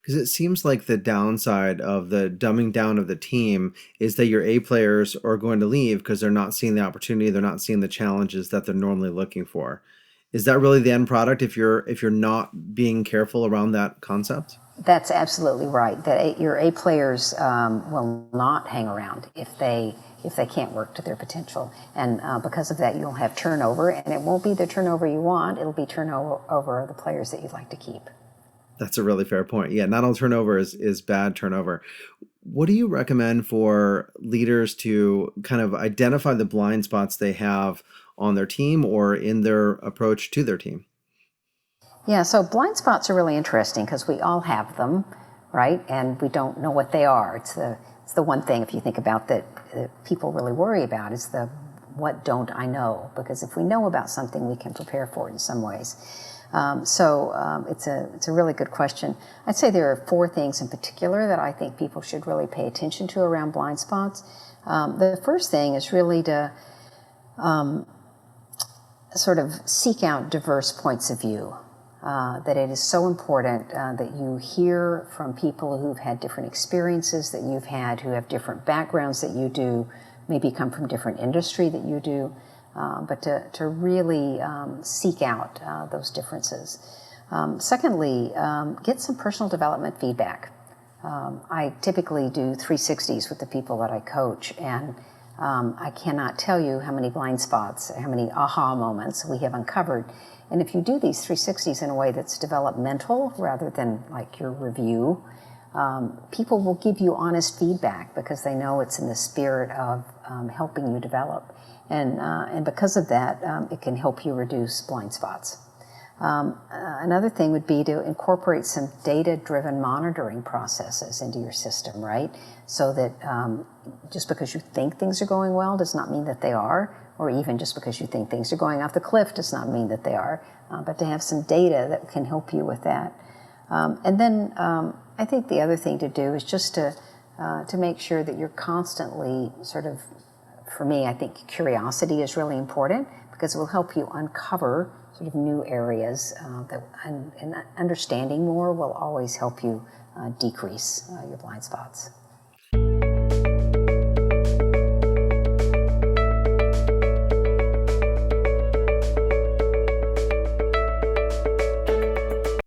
Because it seems like the downside of the dumbing down of the team is that your A players are going to leave because they're not seeing the opportunity, they're not seeing the challenges that they're normally looking for. Is that really the end product if you're not being careful around that concept? That's absolutely right. That your A players will not hang around if they can't work to their potential, and because of that, you'll have turnover, and it won't be the turnover you want. It'll be turnover of the players that you'd like to keep. That's a really fair point. Yeah, not all turnover is bad turnover. What do you recommend for leaders to kind of identify the blind spots they have on their team or in their approach to their team? Yeah, so blind spots are really interesting because we all have them, right? And we don't know what they are. It's the one thing, if you think about that people really worry about, is the what don't I know? Because if we know about something, we can prepare for it in some ways. It's a really good question. I'd say there are four things in particular that I think people should really pay attention to around blind spots. The first thing is really to sort of seek out diverse points of view. That it is so important that you hear from people who've had different experiences that you've had, who have different backgrounds that you do, maybe come from different industry that you do, but to really seek out those differences. Secondly, get some personal development feedback. I typically do 360s with the people that I coach, and I cannot tell you how many blind spots, how many aha moments we have uncovered. And if you do these 360s in a way that's developmental rather than like your review, people will give you honest feedback because they know it's in the spirit of helping you develop. And because of that, it can help you reduce blind spots. Another thing would be to incorporate some data-driven monitoring processes into your system, right? So that just because you think things are going well does not mean that they are, or even just because you think things are going off the cliff does not mean that they are, but to have some data that can help you with that. And then I think the other thing to do is just to make sure that you're constantly sort of, for me, I think curiosity is really important because it will help you uncover sort of new areas and understanding more will always help you decrease your blind spots.